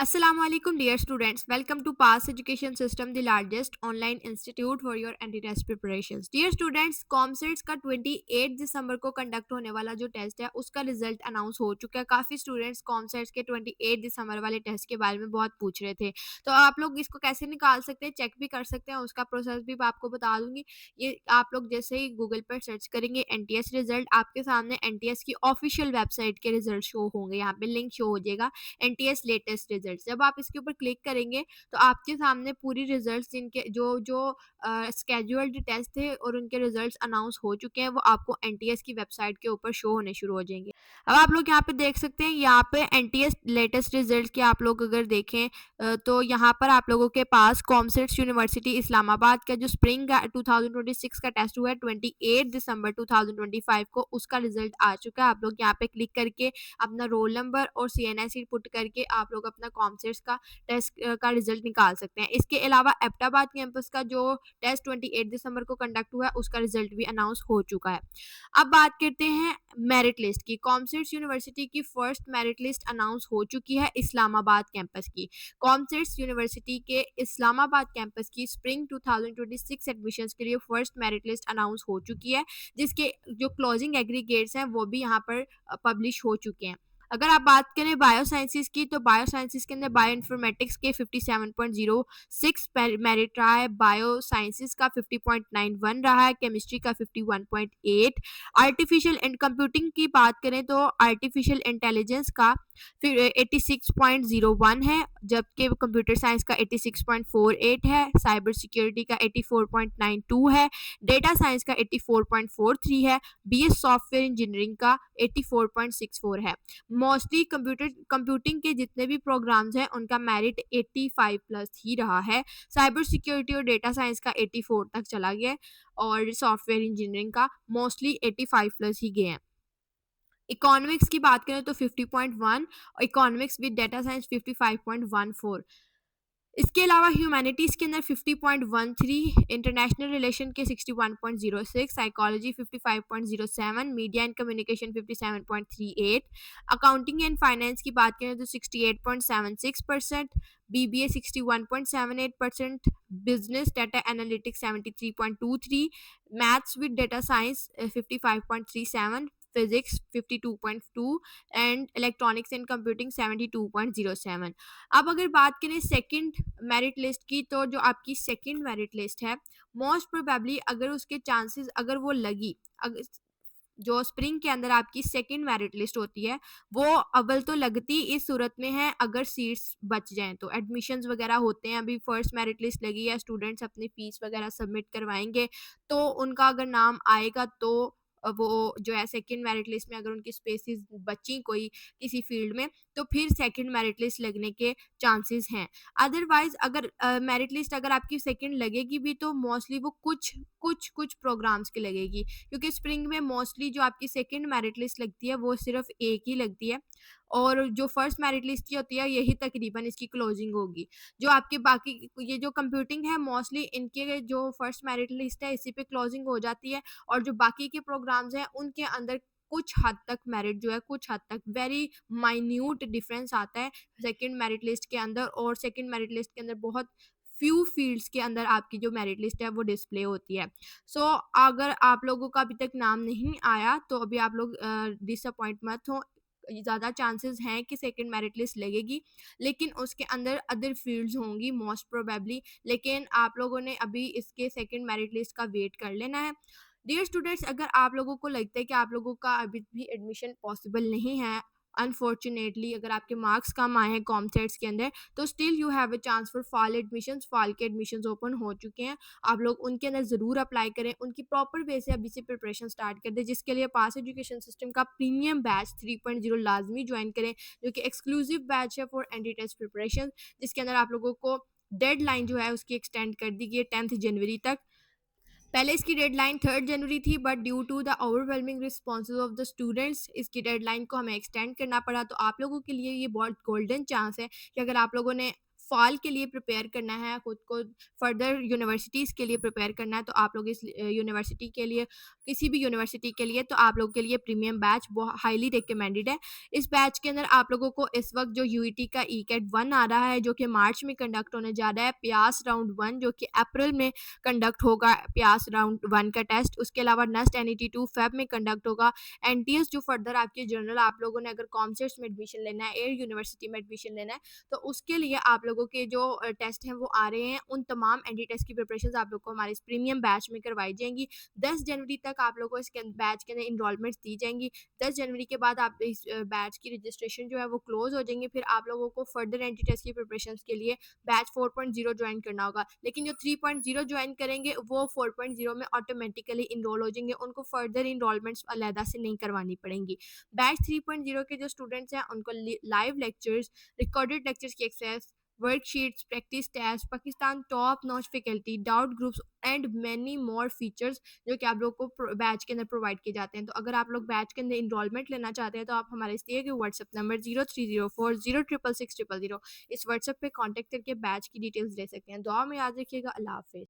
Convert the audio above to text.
Assalamualaikum dear students, welcome to Pass Education System, the largest online institute for your anti-test preparations. Dear students, COMSATS का 28 दिसंबर को conduct होने वाला जो test है उसका रिजल्ट अनाउंस हो चुका है। काफ़ी स्टूडेंट्स कॉमसेट्स के 28 दिसंबर वाले टेस्ट के बारे में बहुत पूछ रहे थे, तो आप लोग इसको कैसे निकाल सकते हैं, चेक भी कर सकते हैं, उसका प्रोसेस भी मैं आपको बता दूंगी। ये आप लोग जैसे ही गूगल पर सर्च करेंगे एनटीएस रिजल्ट, आपके सामने एनटीएस की ऑफिशियल वेबसाइट के रिजल्ट शो होंगे। यहाँ पे लिंक शो हो जाएगा एनटीएस लेटेस्ट रिजल्ट्स। जब आप इसके ऊपर क्लिक करेंगे तो आपके सामने पूरी रिजल्ट्स जिनके जो जो स्केड्यूल्ड टेस्ट थे और उनके रिजल्ट्स अनाउंस हो चुके हैं वो आपको एनटीएस की वेबसाइट के ऊपर शो होने शुरू हो जाएंगे। अब आप लोग यहाँ पे देख सकते हैं, यहाँ पे एनटीएस लेटेस्ट रिजल्ट के आप लोग अगर देखें तो यहाँ पर आप लोगों के पास कॉमसेट्स यूनिवर्सिटी इस्लामाबाद का जो स्प्रिंग 2026 का टेस्ट हुआ है 28 दिसंबर 2025 को, उसका रिजल्ट आ चुका है। आप लोग यहाँ पे क्लिक करके अपना रोल नंबर और सीएनएसई पुट करके आप लोग अपना कॉमसेट्स का टेस्ट का रिजल्ट निकाल सकते हैं। इसके अलावा एबटाबाद कैंपस का जो टेस्ट 28 दिसंबर को कंडक्ट हुआ है उसका रिजल्ट भी अनाउंस हो चुका है। अब बात करते हैं मेरिट लिस्ट की। कॉमसेट्स यूनिवर्सिटी की फर्स्ट मेरिट लिस्ट अनाउंस हो चुकी है इस्लामाबाद कैंपस की। कॉमसेट्स यूनिवर्सिटी के इस्लामाबाद कैंपस की स्प्रिंग 2026 एडमिशंस के लिए फर्स्ट मेरिट लिस्ट अनाउंस हो चुकी है, जिसके जो क्लोजिंग एग्रीगेट्स हैं वो भी यहाँ पर पब्लिश हो चुके हैं। अगर आप बात करें बायो साइंसेस की, तो बायो साइंसेस के अंदर बायो इन्फॉर्मेटिक्स के 57.06 मेरिट रहा है, बायो साइंसेस का 50.91 रहा है, केमिस्ट्री का 51.8। आर्टिफिशियल एंड कंप्यूटिंग की बात करें तो आर्टिफिशियल इंटेलिजेंस का फिर 86.01 है, जबकि कंप्यूटर साइंस का 86.48 है, साइबर सिक्योरिटी का 84.92 है, डेटा साइंस का 84.43 है, बीएस सॉफ्टवेयर इंजीनियरिंग का 84.64 है। मोस्टली कंप्यूटिंग के जितने भी प्रोग्राम्स हैं उनका मेरिट 85 प्लस ही रहा है। साइबर सिक्योरिटी और डेटा साइंस का 84 तक चला गया और सॉफ्टवेयर इंजीनियरिंग का मोस्टली 85 प्लस ही गए हैं। इकोनॉमिक्स की बात करें तो 50.1, इकोनॉमिक्स विद डेटा साइंस 55.14। इसके अलावा ह्यूमैनिटीज़ के अंदर 50.13, इंटरनेशनल रिलेशन के 61.06, psychology 55.07, media and communication 57.38, accounting and finance की बात करें तो 68.76%, BBA 61.78%, business data analytics 73.23, maths with data science 55.37, physics 52.2 and electronics and computing 72.07। अब अगर बात करें सेकंड मेरिट लिस्ट की, तो जो आपकी सेकंड मेरिट लिस्ट है मोस्ट प्रोबेबली अगर उसके चांसेस अगर वो लगी, अगर जो स्प्रिंग के अंदर आपकी सेकंड मेरिट लिस्ट होती है वो अव्वल तो लगती इस सूरत में है अगर सीट्स बच जाएं, तो एडमिशन्स वगैरह होते हैं। अभी फर्स्ट मेरिट लिस्ट लगी है, स्टूडेंट्स अपनी फीस वगैरह सबमिट करवाएंगे, तो उनका अगर नाम आएगा तो वो जो है सेकंड मेरिट लिस्ट में अगर उनकी स्पेसिस बची कोई किसी फील्ड में, तो फिर सेकंड मेरिट लिस्ट लगने के चांसेस हैं। अदरवाइज अगर मेरिट लिस्ट अगर आपकी सेकंड लगेगी भी तो मोस्टली वो कुछ कुछ कुछ प्रोग्राम्स की लगेगी, क्योंकि स्प्रिंग में मोस्टली जो आपकी सेकंड मेरिट लिस्ट लगती है वो सिर्फ एक ही लगती है, और जो फर्स्ट मेरिट लिस्ट की होती है यही तकरीबन इसकी क्लोजिंग होगी। जो आपके बाकी ये जो कंप्यूटिंग है मोस्टली इनके जो फर्स्ट मेरिट लिस्ट है इसी पे क्लोजिंग हो जाती है, और जो बाकी के प्रोग्राम्स हैं उनके अंदर कुछ हद तक मेरिट जो है, कुछ हद तक वेरी माइन्यूट डिफरेंस आता है सेकंड मेरिट लिस्ट के अंदर, और सेकंड मेरिट लिस्ट के अंदर बहुत फ्यू फील्ड्स के अंदर आपकी जो मेरिट लिस्ट है वो डिस्प्ले होती है। सो अगर आप लोगों का अभी तक नाम नहीं आया तो अभी आप लोग डिसअपॉइंट मत हो, ज़्यादा चांसेस हैं कि सेकंड मेरिट लिस्ट लगेगी, लेकिन उसके अंदर अदर फील्ड्स होंगी मोस्ट प्रोबेबली, लेकिन आप लोगों ने अभी इसके सेकंड मेरिट लिस्ट का वेट कर लेना है। डियर स्टूडेंट्स, अगर आप लोगों को लगता है कि आप लोगों का अभी भी एडमिशन पॉसिबल नहीं है, अनफॉर्चुनेटली अगर आपके मार्क्स कम आए हैं कॉमसेट्स के अंदर, तो still you have a chance for fall admissions. Fall के एडमिशन्स ओपन हो चुके हैं, आप लोग उनके अंदर ज़रूर अप्लाई करें, उनकी प्रॉपर वे से अभी से प्रिपरेशन स्टार्ट कर दें, जिसके लिए पास एजुकेशन सिस्टम का प्रीमियम बैच 3.0 लाजमी ज्वाइन करें, जो कि एक्सक्लूसिव बैच है फॉर एंटी टेस्ट प्रिपरेशन, जिसके अंदर आप लोगों को डेडलाइन जो है उसकी एक्सटेंड कर दी गई है 10th जनवरी तक। पहले इसकी डेडलाइन 3rd जनवरी थी, but due to the overwhelming responses of the students इसकी डेडलाइन को हमें एक्सटेंड करना पड़ा। तो आप लोगों के लिए ये बहुत गोल्डन चांस है कि अगर आप लोगों ने फ़ॉल के लिए प्रिपेयर करना है, खुद को फर्दर यूनिवर्सिटीज़ के लिए प्रिपेयर करना है, तो आप लोग इस यूनिवर्सिटी के लिए, किसी भी यूनिवर्सिटी के लिए, तो आप लोगों के लिए प्रीमियम बैच बहुत हाईली रिकमेंडेड है। इस बैच के अंदर आप लोगों को इस वक़्त जो यूईटी का ईकेट 1 आ रहा है, जो कि मार्च में कंडक्ट होने जा रहा है, प्यास राउंड 1 जो कि अप्रैल में कंडक्ट होगा, प्यास राउंड 1 का टेस्ट। उसके अलावा नेक्स्ट एनईटी 2 फ़ेब में कंडक्ट होगा। एनटीएस जो फर्दर आपके जनरल आप लोगों ने अगर कॉमर्स में एडमिशन लेना है, एयर यूनिवर्सिटी में एडमिशन लेना है, तो उसके लिए आप लोगों के जो टेस्ट हैं वो आ रहे हैं। उन तमाम एनडी टेस्ट की प्रिपरेशंस आप लोग को हमारे इस प्रीमियम बैच में करवाई जाएंगी। 10 जनवरी तक आप लोगों को इसके बैच के अंदर इनरोलमेंट्स दी जाएंगी। 10 जनवरी के बाद आप इस बैच की रजिस्ट्रेशन जो है वो क्लोज हो जाएंगी। फिर आप लोगों को फर्दर एनटी टेस्ट की प्रिपरेशंस के लिए बैच 4.0 ज्वाइन करना होगा। लेकिन जो 3.0 ज्वाइन करेंगे वो 4.0 में ऑटोमेटिकली इनरोल हो जाएंगे, उनको फर्दर इनरोलमेंट्स अलहदा से नहीं करवानी पड़ेंगी। बैच 3.0 के जो स्टूडेंट्स हैं उनको लाइव लेक्चर्स, रिकॉर्डेड लेक्चर्स की एक्सेस, वर्कशीट्स, प्रैक्टिस टेस्ट, पाकिस्तान top notch faculty, doubt groups and many more features जो कि आप लोग को बैच के अंदर प्रोवाइड किए जाते हैं। तो अगर आप लोग बैच के अंदर इनरोलमेंट लेना चाहते हैं तो आप हमारे इस दिए गए व्हाट्सएप नंबर 0304 066 600 इस व्हाट्सएप पे कांटेक्ट करके बैच की डिटेल्स ले सकते हैं। दुआ में याद रखिएगा। अल्लाह हाफिज़।